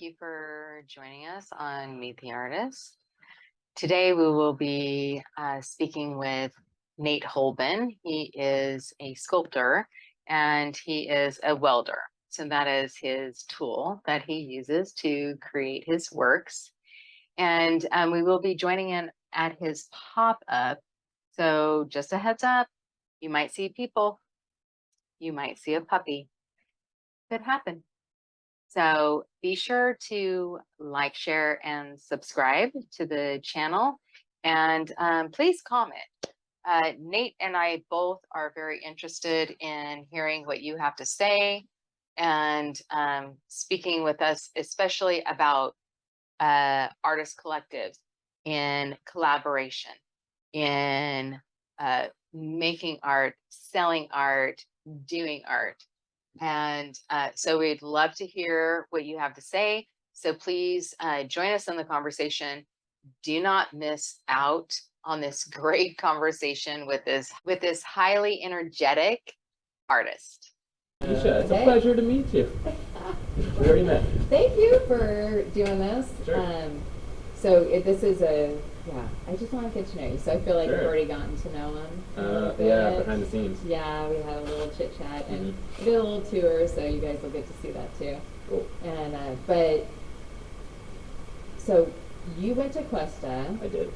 thank you for joining us on Meet the Artist. Today we will be speaking with Nate Holben. He is a sculptor and he is a welder. So that is his tool that he uses to create his works. And we will be joining in at his pop-up. So just a heads up, you might see people, you might see a puppy. Could happen. So be sure to like, share, and subscribe to the channel. And please comment. Nate and I both are very interested in hearing what you have to say and speaking with us, especially about artist collectives in collaboration, in making art, selling art, doing art. And so we'd love to hear what you have to say. So please join us in the conversation. Do not miss out on this great conversation with this highly energetic artist. Misha, it's a pleasure to meet you. We already met. Thank you for doing this. Sure. This is I just want to get to know you. So I feel like Sure. we've already gotten to know him a little bit. Yeah, behind the scenes. Yeah, we had a little chit chat and we did a little tour, so you guys will get to see that too. Cool. And so you went to Cuesta. I did.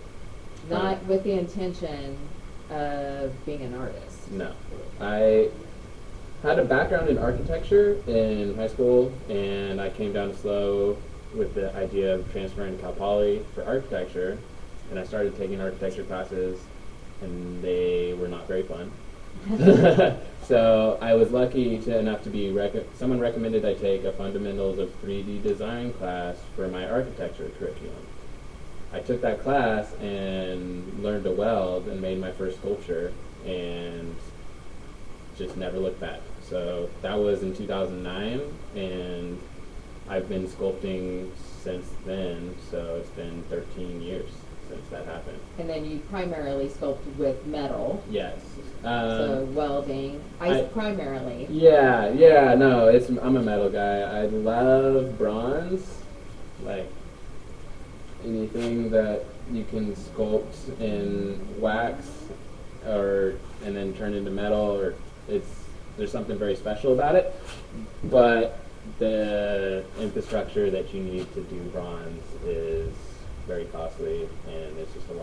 Not with the intention of being an artist. No. I had a background in architecture in high school, and I came down to SLO with the idea of transferring to Cal Poly for architecture, and I started taking architecture classes, and they were not very fun. So I was lucky enough to be someone recommended I take a fundamentals of 3D design class for my architecture curriculum. I took that class and learned to weld and made my first sculpture and just never looked back. So that was in 2009, and I've been sculpting since then, so it's been 13 years since that happened. And then you primarily sculpt with metal. Yes. So welding, primarily. Yeah, no, I'm a metal guy. I love bronze, like anything that you can sculpt in wax and then turn into metal, or there's something very special about it. But the infrastructure that you need to do bronze is very costly, and it's just a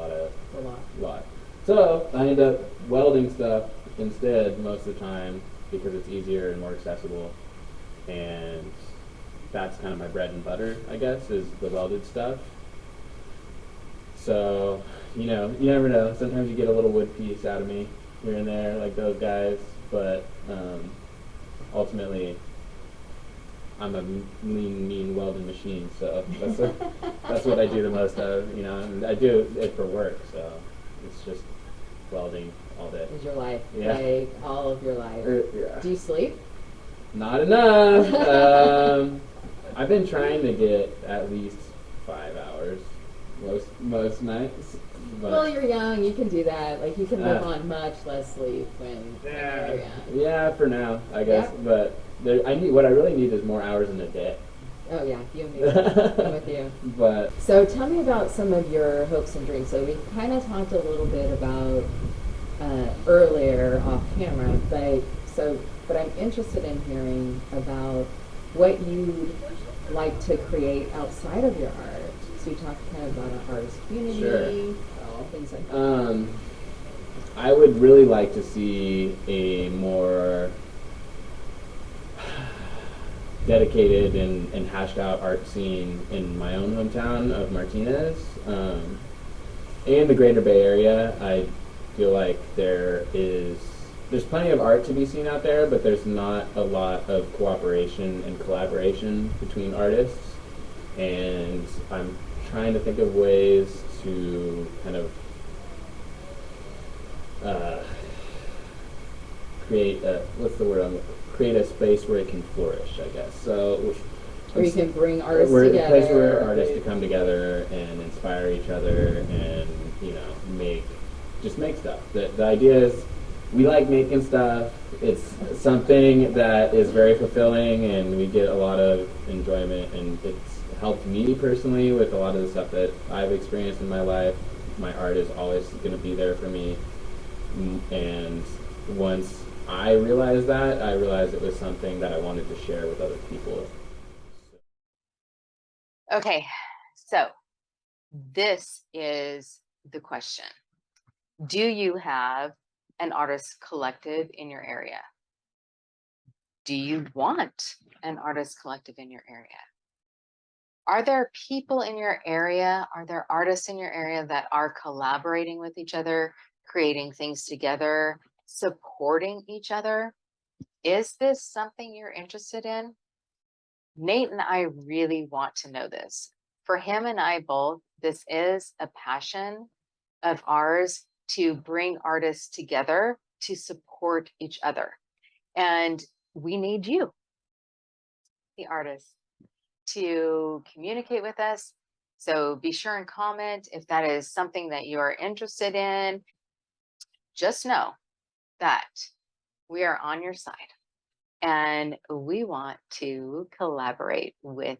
lot. So I end up welding stuff instead most of the time because it's easier and more accessible, and that's kind of my bread and butter, I guess, is the welded stuff. So, you never know. Sometimes you get a little wood piece out of me here and there, like those guys, but ultimately I'm a mean welding machine, so that's what I do the most of, and I do it for work, so it's just welding all day. Is your life, yeah. like all of your life. Yeah. Do you sleep? Not enough. I've been trying to get at least 5 hours most nights. But Well, you're young, you can do that. Like, you can live on much less sleep when you're young. Yeah, for now, I guess. Yeah. But what I really need is more hours in a day. Oh, yeah, you and me. I'm with you. But So tell me about some of your hopes and dreams. So we kind of talked a little bit about earlier off camera, but I'm interested in hearing about what you'd like to create outside of your art. So we talked kind of about an artist community, Sure. Things like that. I would really like to see a more dedicated and hashed out art scene in my own hometown of Martinez, and the greater Bay Area. I feel like there's plenty of art to be seen out there, but there's not a lot of cooperation and collaboration between artists, and I'm trying to think of ways to kind of create a space where it can flourish, I guess. So Or you can bring artists we're together. a place where artists to come together and inspire each other and make stuff. The idea is we like making stuff. It's something that is very fulfilling, and we get a lot of enjoyment. And it's helped me personally with a lot of the stuff that I've experienced in my life. My art is always going to be there for me. And once I realized that, I realized it was something that I wanted to share with other people. Okay, so this is the question. Do you have an artist collective in your area? Do you want an artist collective in your area? Are there people in your area? Are there artists in your area that are collaborating with each other, creating things together, supporting each other? Is this something you're interested in? Nate and I really want to know this. For him and I both, this is a passion of ours to bring artists together to support each other. And we need you, the artists, to communicate with us. So be sure and comment if that is something that you are interested in. Just know that we are on your side and we want to collaborate with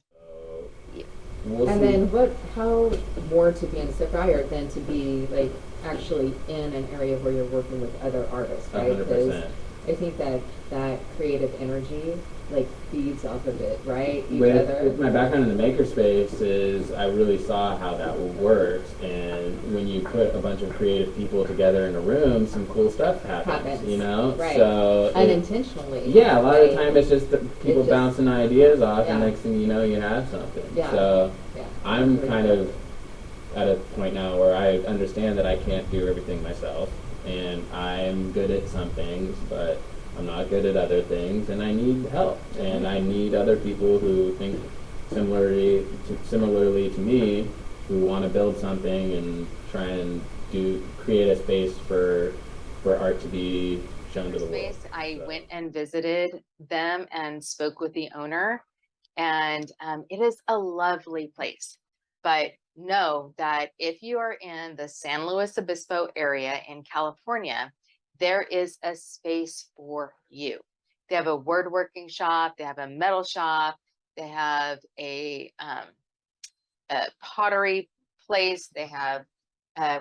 you. We'll And see. then how more to be inspired than to be like actually in an area where you're working with other artists, right? 100%. I think that creative energy like feeds off of it, right? With my background in the makerspace is I really saw how that works, and when you put a bunch of creative people together in a room, some cool stuff happens. You know, right? So Unintentionally. Yeah, a lot of the time it's just people bouncing ideas off, Yeah. and next thing you know, you have something. Yeah. So Yeah. I'm kind of at a point now where I understand that I can't do everything myself, and I'm good at some things, but I'm not good at other things, and I need help, and I need other people who think similarly to me, who want to build something and try and create a space for art to be shown to the world. Space, I So. went and visited them and spoke with the owner, and it is a lovely place. But know that if you are in the San Luis Obispo area in California, there is a space for you. They have a woodworking shop, they have a metal shop, they have a pottery place, they have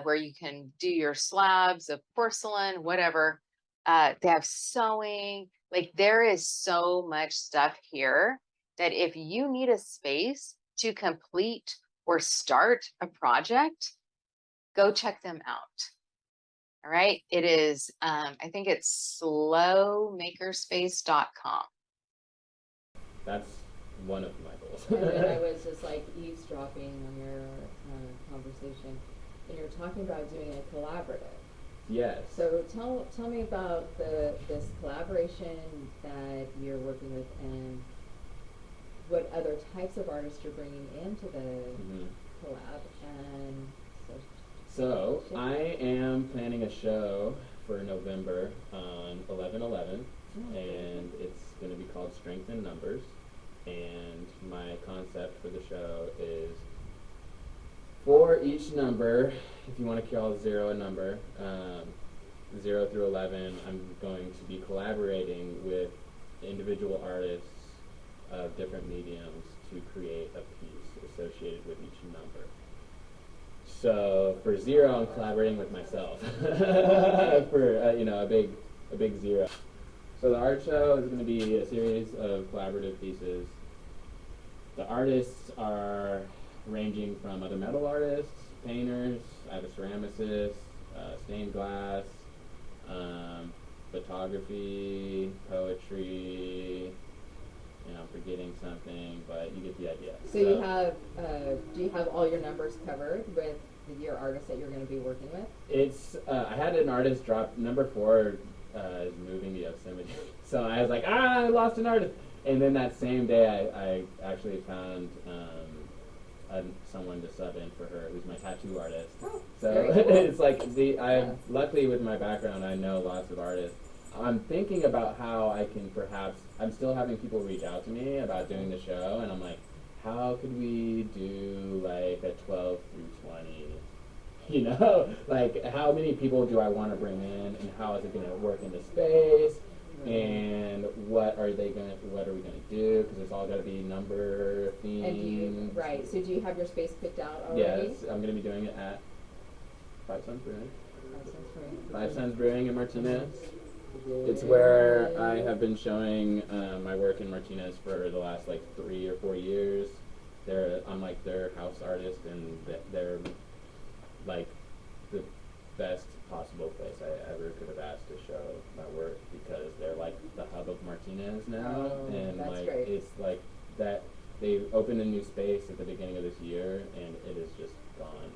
where you can do your slabs of porcelain, whatever. They have sewing. Like there is so much stuff here that if you need a space to complete or start a project, go check them out. All right. It is, I think it's slowmakerspace.com. That's one of my goals. And then I was just like eavesdropping on your conversation, and you're talking about doing a collaborative. Yes. So tell me about this collaboration that you're working with, and what other types of artists you're bringing into the collab, and So I am planning a show for November on 11/11, and it's going to be called Strength in Numbers. And my concept for the show is for each number, if you want to call 0 a number, 0 through 11, I'm going to be collaborating with individual artists of different mediums to create a piece associated with each number. So for 0, I'm collaborating with myself for a big 0. So the art show is going to be a series of collaborative pieces. The artists are ranging from other metal artists, painters, I have a ceramicist, stained glass, photography, poetry, I'm forgetting something, but you get the idea. So you have, do you have all your numbers covered with your artists that you're going to be working with? It's, I had an artist drop, number 4 is moving to Yosemite. So I was like, I lost an artist. And then that same day, I actually found someone to sub in for her, who's my tattoo artist. Oh, So very cool. it's like luckily with my background, I know lots of artists. I'm thinking about how I can I'm still having people reach out to me about doing the show, and I'm like, how could we do like a 12 through 20 You know, like how many people do I want to bring in, and how is it going to work in the space, and what are we going to do? Because it's all got to be number themed. And do you, right, so do you have your space picked out already? Yes, I'm going to be doing it at Five Suns Brewing. Five Suns Brewing. Brewing in Martinez. It's where I have been showing my work in Martinez for the last like 3 or 4 years. I'm like their house artist, and they're like the best possible place I ever could have asked to show my work, because they're like the hub of Martinez now, and that's like great. it's like that. They opened a new space at the beginning of this year, and it is just gone.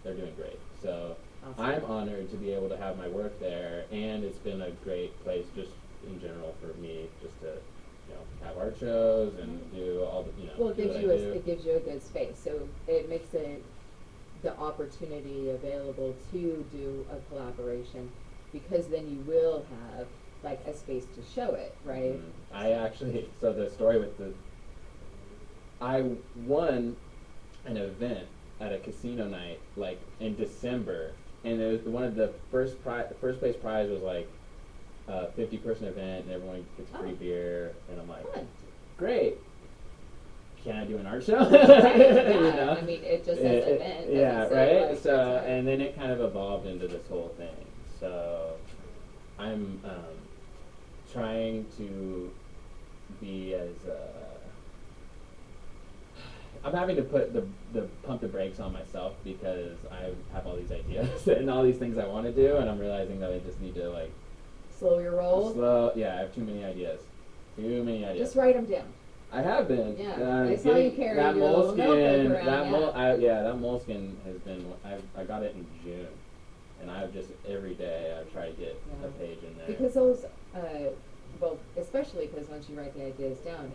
They're doing great. So Awesome. I'm honored to be able to have my work there, and it's been a great place just in general for me, just to have art shows and do all the Well, it do gives what you I a, do. it gives you a good space, so it makes it the opportunity available to do a collaboration, because then you will have like a space to show it, right? I actually, so the story with I won an event at a casino night like in December, and it was one of the first place prize was like a 50-person event, and everyone gets free beer, and I'm like, Fun. great. Can I do an art show? Yeah, I mean, it just says event. doesn't Yeah, say, right. like, So, it's a- and then it kind of evolved into this whole thing. So, I'm trying to be as I'm having to put the pump the brakes on myself, because I have all these ideas and all these things I want to do, and I'm realizing that I just need to like slow your roll. slow. Yeah, I have too many ideas. Too many ideas. Just write them down. I have been. Yeah, I saw you carry that your little notebook moleskin. around, That moleskin has been. I got it in June, and I've just every day I've tried to get Yeah. a page in there. Because those, well, especially because once you write the ideas down,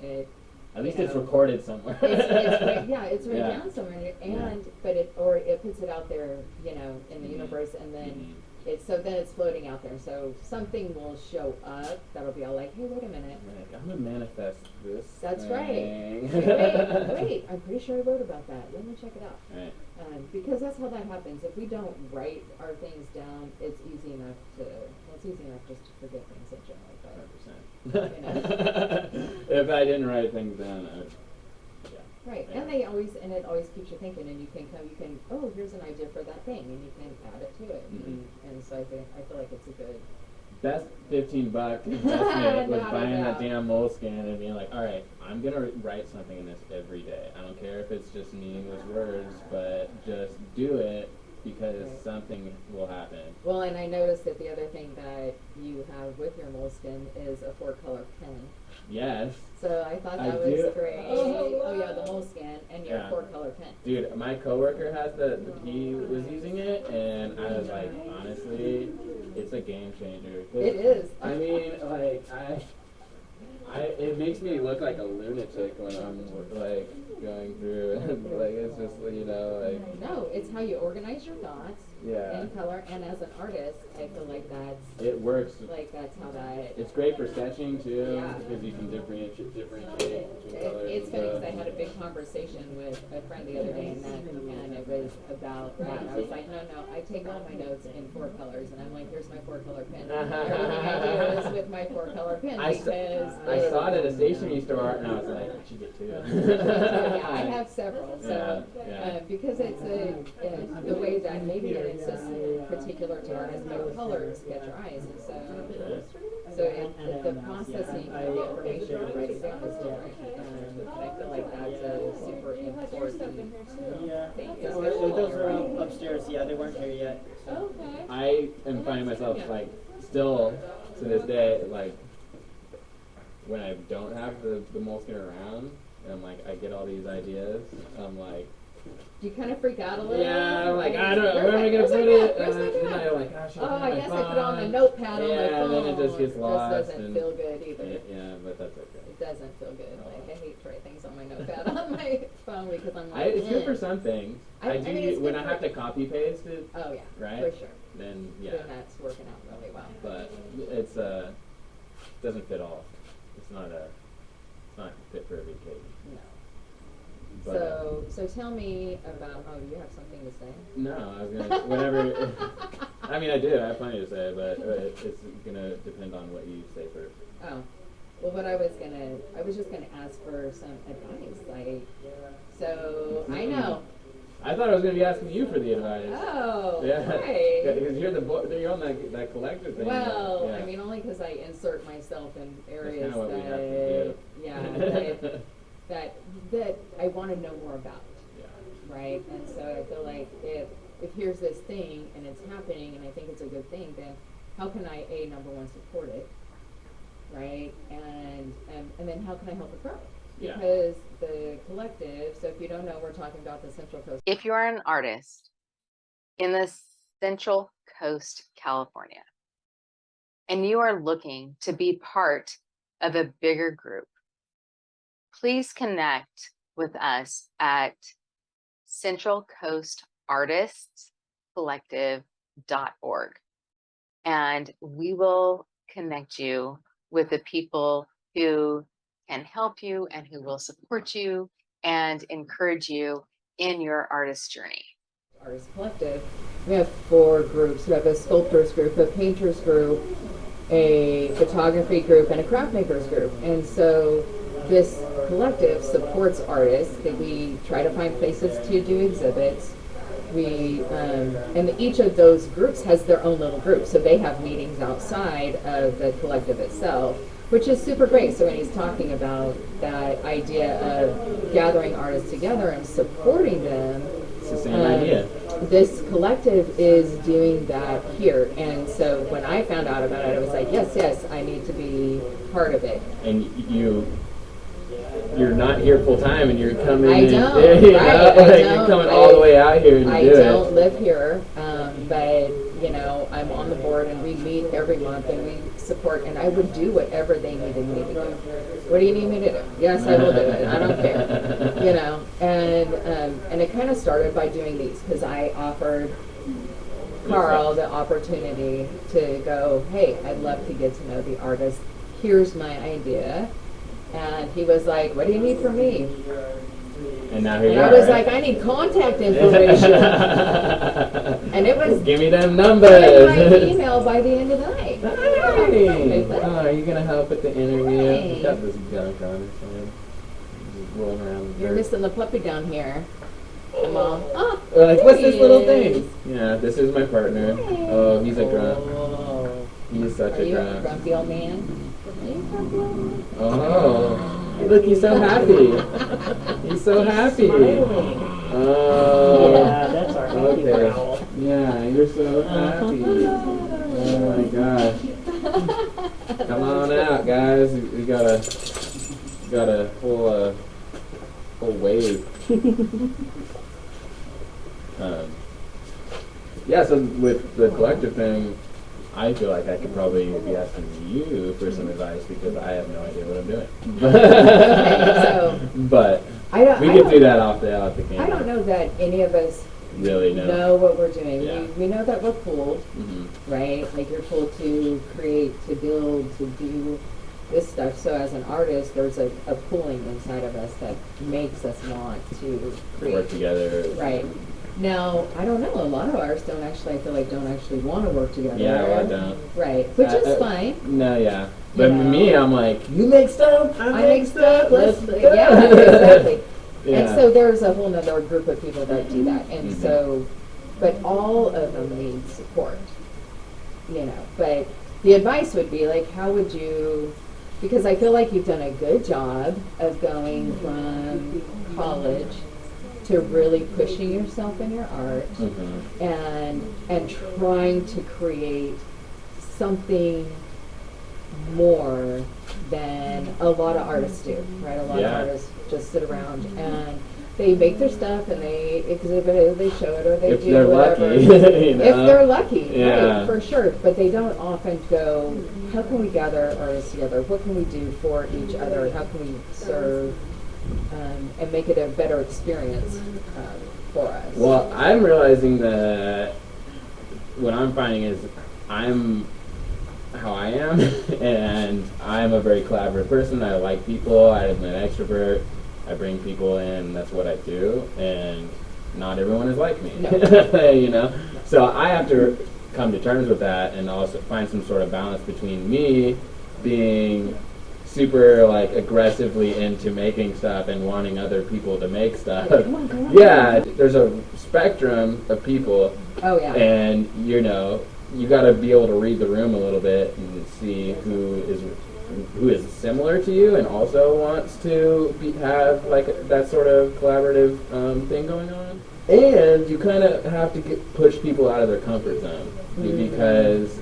At least you it's know, recorded somewhere. it's written Yeah. down somewhere, and Yeah. but it puts it out there, in the universe, and then Mhm. it's floating out there. So something will show up that'll be all like, hey, wait a minute. Right, I'm gonna manifest this. That's right. thing. Wait, I'm pretty sure I wrote about that. Let me check it out. Right. Because that's how that happens. If we don't write our things down, it's easy enough just to forget things in general. But, 100%. If I didn't write things down, yeah. right, Yeah. and it always keeps you thinking, and you can, oh, here's an idea for that thing, and you can add it to it. Mhm. And so I feel like it's a good. Best $15 investment was Not a buying that doubt. damn moleskin and being like, all right, I'm gonna write something in this every day. I don't care if it's just meaningless words, but just do it, because Right. something will happen. Well, and I noticed that the other thing that you have with your moleskin is a 4-color pen. Yes. So I thought I that was do. great. Oh, Yeah, the moleskin and your Yeah. 4-color pen. Dude, my coworker has he was using it, and I was like, honestly, it's a game changer. It is. I mean, like, it makes me look like a lunatic when I'm like going through it. Like, it's just, like, No, it's how you organize your dots yeah, in color, and as an artist, I feel like it works. that's how that. It's great for sketching too, Yeah. because you can differentiate between colors. It's and funny because stuff. I had a big conversation with a friend the other day, and it was about that. I was like, no, I take all my notes in 4 colors, and I'm like, here's my 4-color pen. Everything I do is with my 4-color pen, because I saw it at a stationery store, and I was like, I should get two. yeah, I have several. So Yeah. because it's the way that maybe it's just particular to artists, but colors catch your eyes, and so the processing of the information to write it down is different. And I feel like that's a super important Yeah. thing. Those are upstairs. Yeah, they weren't here yet. Okay. I am finding myself like still to this day, like when I don't have the moleskin around, and I'm like, I get all these ideas. I'm like, Do you kind of freak out a little? yeah, I'm like, Like, I don't know, where's where am I my- gonna where's my put map? it? Where's my Then map? I'm like, gosh, Oh, I guess I put it on the notepad on my Yeah, phone. and then it just gets lost. This doesn't and feel good either. Yeah, but that's okay. It doesn't feel good. Like, I hate to write things on my notepad on my phone because I'm like, It's good for "Eh." some things. I mean, it's when good I for- have to copy paste it, Oh yeah, right? for sure. then yeah. Then that's working out really well. But it's doesn't fit all. It's not fit for every occasion. No. So tell me about. Oh, you have something to say? No, I was gonna whenever. I mean, I do. I have plenty to say, but it's gonna depend on what you say first. Oh, well, I was just gonna ask for some advice. So I know. I thought I was gonna be asking you for the advice. Oh, Yeah, right. because you're on that collective thing. Well, yeah. I mean, only because I insert myself in areas kinda what we have to do. yeah, that I want to know more about. Yeah. Right? And so I feel like if here's this thing and it's happening and I think it's a good thing, then how can I number one support it, right? And then how can I help it grow? Yeah. Because the collective. So if you don't know, we're talking about the Central Coast. If you are an artist in the Central Coast, California, and you are looking to be part of a bigger group, please connect with us at centralcoastartistscollective.org, and we will connect you with the people who can help you and who will support you and encourage you in your artist journey. Artist Collective. We have 4 groups. We have a sculptors group, a painters group, a photography group, and a craft makers group. And so this collective supports artists. That we try to find places to do exhibits. And each of those groups has their own little group. So they have meetings outside of the collective itself, which is super great. So when he's talking about that idea of gathering artists together and supporting them, It's the same idea. this collective is doing that here. And so when I found out about it, I was like, yes, I need to be part of it. And you're not here full time, and you're coming. I don't, you right, know, I like, don't. you're coming all the way out here to I do don't it. live here, but I'm on the board, and we meet every month, and we support. And I would do whatever they needed me to do. What do you need me to do? Yes, I will do it. I don't care. And it kind of started by doing these because I offered Carl the opportunity to go, hey, I'd love to get to know the artist. Here's my idea. And he was like, what do you need from me? And now here And you I are. was like, I need contact information. And it was Give me them in numbers. my email by the end of the night. Hey. Oh, are you gonna help with the interview? Hey. He's got this gunk on his head. Just rolling around. You're missing the puppy down here. Mom. Oh, We're like, what's this he little is. thing? Yeah, this is my partner. Oh, he's a grump. Oh. He's such Are a you a grump. grumpy old man? Are you a grumpy old man? Oh, look, he's so happy. He's so happy. Smiling. Oh, Yeah, that's our happy okay. growl. Yeah, you're so happy. Oh my gosh. Come on out, guys. We got a whole wave. Yeah, so with the collective thing, I feel like I could probably be asking you for some advice because I have no idea what I'm doing. so but we could do that off the camera. I don't know that any of us Really know what we're doing. Yeah. We know that we're pulled, right? Like you're pulled to create, to build, to do this stuff. So as an artist, there's a pulling inside of us that makes us want to create. Work together. Right. Now, I don't know. A lot of artists don't actually want to work together. Yeah, well, I don't. Right. Which is fine. No, yeah. But You know. me, I'm like, you make stuff, I make stuff. let's Let's, go. yeah, exactly. Yeah. And so there's a whole nother group of people that do that. And Mhm. so, but all of them need support, but the advice would be like, how would you, because I feel like you've done a good job of going from college to really pushing yourself in your art and trying to create something more than a lot of artists do, right? A lot of Yeah. artists just sit around and they make their stuff and they exhibit it, they show it, or they If do they're whatever. lucky, you know? If they're lucky, Yeah. right, for sure. But they don't often go, how can we gather artists together? What can we do for each other? How can we serve and make it a better experience for us? Well, I'm realizing that what I'm finding is I'm how I am, and I'm a very collaborative person. I like people. I'm an extrovert, I bring people in, that's what I do, and not everyone is like me, No. you know? So I have to come to terms with that and also find some sort of balance between me being super like aggressively into making stuff and wanting other people to make stuff. Come on. Yeah, there's a spectrum of people, Oh yeah. and you know, you got to be able to read the room a little bit and see who is similar to you and also wants to have like that sort of collaborative thing going on. And you kind of have to push people out of their comfort zone because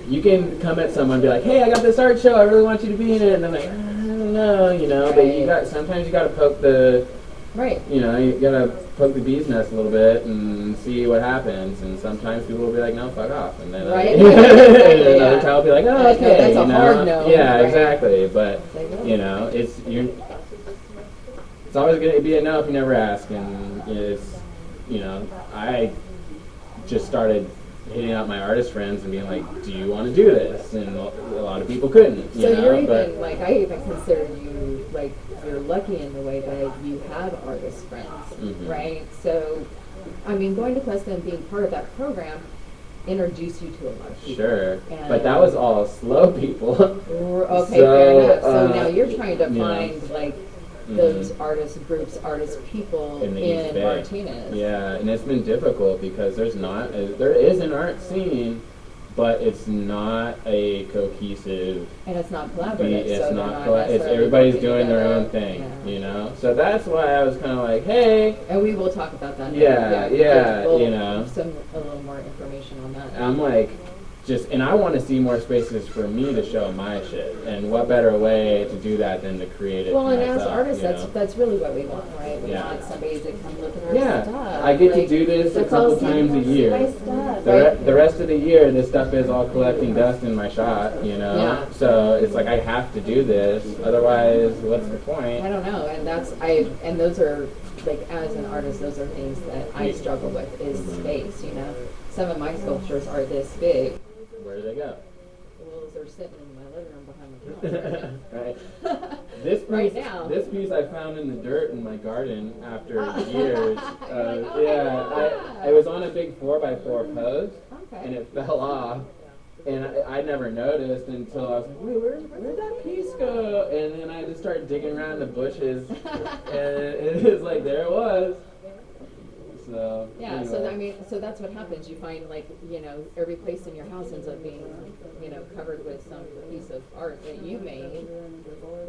you can come at someone and be like, "Hey, I got this art show. I really want you to be in it." And I'm like, "I don't know, you know." Right. But sometimes you got to poke the Right. you know, you gotta poke the bee's nest a little bit and see what happens. And sometimes people will be like, "No, fuck off," and then Right. and then Yeah. another child will be like, "Oh, Right, no, okay." that's a you know? hard no, Yeah, right. exactly. But It's like, oh. you know, it's always gonna be a no if you never ask. And I just started hitting out my artist friends and being like, "Do you want to do this?" And a lot of people couldn't. So You know, you're even but like, I even consider you like you're lucky in the way that you have artist friends, Mhm. right? So, I mean, going to Questa and being part of that program introduced you to a lot of people. sure, And- but that was all slow people. Okay, So, fair enough. So uh, now you're trying to yeah. find like Mhm. those artist groups, artist people In the East in Bay. Martinez. Yeah, and it's been difficult because there is an art scene, but it's not a cohesive. And it's not collaborative. It's so not. they're It's necessarily everybody's working doing their own together. thing, Yeah. you know. So that's why I was kind of like, hey, And we will talk about that. Yeah, yeah, we'll you know. a little more information on that. I'm like, and I want to see more spaces for me to show my shit, and what better way to do that than to create it. Well, and as myself, artists, you that's know? that's really what we want, right? We Yeah. want somebody to come look at our Yeah, stuff. I get to Like, do this a that's all couple times a year. My stuff, The right? rest of the year, this stuff is all collecting dust in my shop, you know? Yeah. So it's like I have to do this, otherwise, what's the I point? don't know, and those are like as an artist, those are things that I struggle with is Mhm. space. You know, some of my sculptures are this big. Where do they go? Well, they're sitting in my living room behind the couch. Right. This piece, Right now. This piece I found in the dirt in my garden after years. You're like, oh, Yeah, wow. I was on a big 4x4 post, Okay. and it fell off. And I never noticed until I was like, wait, where'd that piece go? And then I just started digging around the bushes, and it was like, there it was. So, Yeah, so anyway. I mean, so that's what happens. You find like, you know, every place in your house ends up being, you know, covered with some piece of art that you made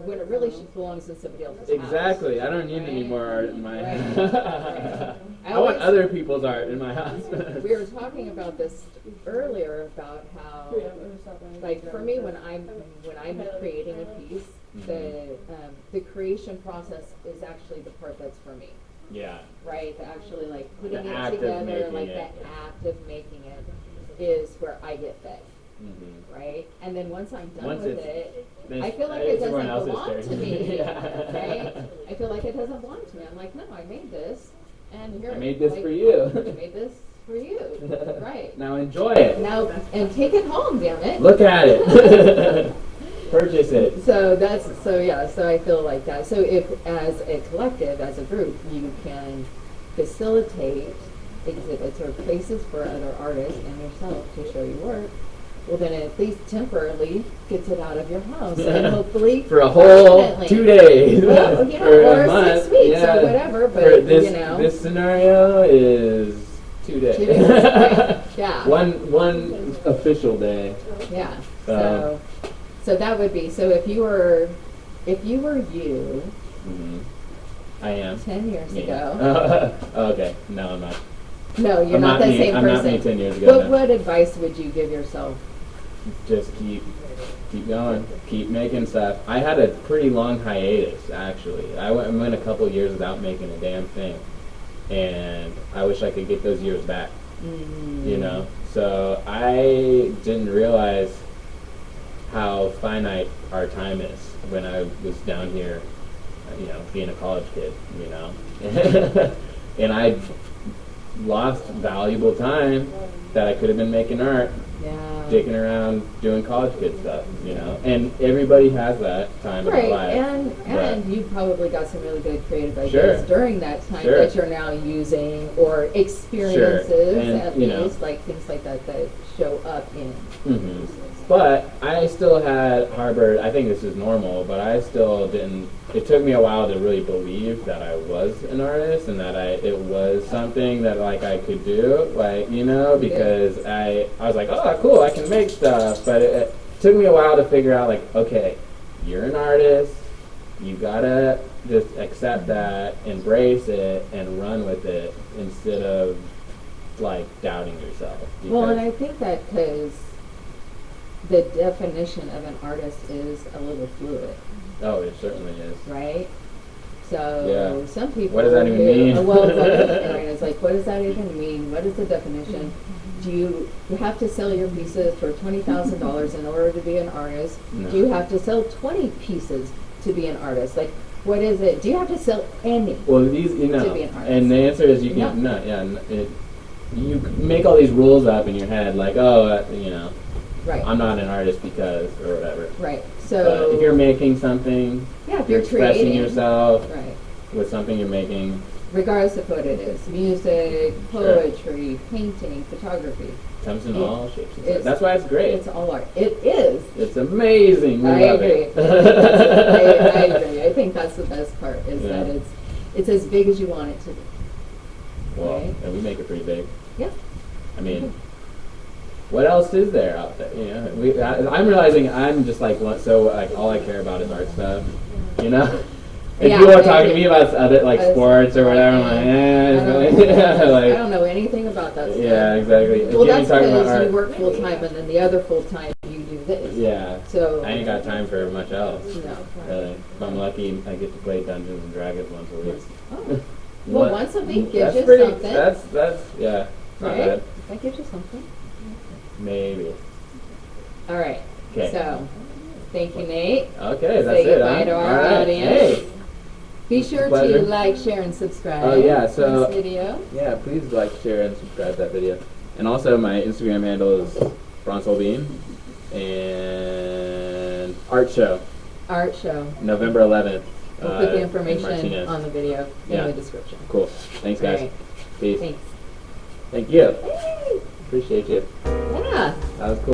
when it really should belongs in somebody else's house. Exactly. I don't need any Right. more art in my Right. house. Right. I want other people's art in my house. We were talking about this earlier about how, like, for me, when I'm creating a piece, the creation process is actually the part that's for me. Yeah. Right, the actually like putting The it act of together, making like it. the act of making it is where I get fed, Mm-hmm. right? And then once I'm done Once with it's- it, I feel like it everyone doesn't else's belong turn. to me, Yeah. right? I feel like it doesn't belong to me. I'm like, no, I made this, and here I made this like, for you. I made this for you, right? Now enjoy it. Now and take it home, damn it. Look at it. Purchase it. So so I feel like that. So if as a collective, as a group, you can facilitate exhibits or places for other artists and yourself to show your work, well then it at least temporarily gets it out of your house and hopefully For a whole permanently. 2 days. Well, you know, Or or a month. 6 weeks Yeah. or whatever, but For this, you know. this scenario is 2 days. 2 days, right. Yeah. One official day. Yeah. So that would be so if you were you Mm-hmm. I am. 10 years Me. ago. Okay. No, I'm not. No, you're I'm not the me. same I'm person. not me 10 years ago. What no. what advice would you give yourself? Just keep going, keep making stuff. I had a pretty long hiatus actually. I went a couple years without making a damn thing, and I wish I could get those years back. You know, so I didn't realize how finite our time is when I was down here, you know, being a college kid, you know, and I lost valuable time that I could have been making art Yeah. dicking around doing college kid stuff, you know. And everybody has that time in their Right, life. and you probably got some really good creative Sure. ideas during that time Sure. that you're now using, or experiences And, at you know. least, like things like that that show up in. hmm But I still had harbored, I think this is normal, but I still didn't, it took me a while to really believe that I was an artist and that it was something that like I could do, like, you know, because I was like, oh, cool, I can make stuff. But it took me a while to figure out, like, okay, you're an artist, you gotta just accept that, embrace it, and run with it instead of like doubting yourself. Well, and Because- I think that because the definition of an artist is a little fluid, oh, it certainly is. right? So Yeah. some people. What does that even who- mean? Well, and it's like, what does that even mean? What is the definition? Do you have to sell your pieces for $20,000 in order to be an artist? No. Do you have to sell 20 pieces to be an artist? Like, what is it? Do you have to sell any? Well, these, you know, To be an artist. and the answer is you can you make all these rules up in your head, like, oh, you know, Right. I'm not an artist because, or whatever. Right. But So if you're making something, yeah, if you're you're expressing creating, yourself right, with something you're making, regardless of what it is, music, Sure. poetry, painting, photography, comes in It- all shapes and sizes. it's- That's why it's great. it's all art. It is. It's amazing. We I love agree. it. I agree. I think that's the best part is that Yeah. it's as big as you want it to be. Well, Right. and we make it pretty big. Yeah. I mean, what else is there out there? You know, I'm realizing I'm just like so like all I care about is art stuff. You know, if Yeah, people are I talking to agree. me about other like sports or whatever, I'm like, I like, don't know anything about that stuff. yeah, exactly. If Well, you that's talking about because you art, work full time, and then the other full time you do this. yeah, So I ain't got time for much else. No. Really, if I'm lucky, I get to play Dungeons and Dragons once a week. Oh. Well, once a week gives That's you pretty. something. That's yeah, not Right? bad. That gives you something. Maybe. All right. Okay. So, thank you, Nate. Okay, that's Say it. goodbye Huh? to our All right. audience. Hey. Be sure Pleasure. to like, share, and subscribe. Oh, yeah, to so- this video. Yeah, please like, share, and subscribe to that video. And also, my Instagram handle is Holben, and art show, Art show. November 11th. We'll put the in information Martinez. on the video Yeah. in the description. Cool. Thanks, guys. All right. Peace. Thanks. Thank you. Hey. Appreciate you. Yeah. That was cool.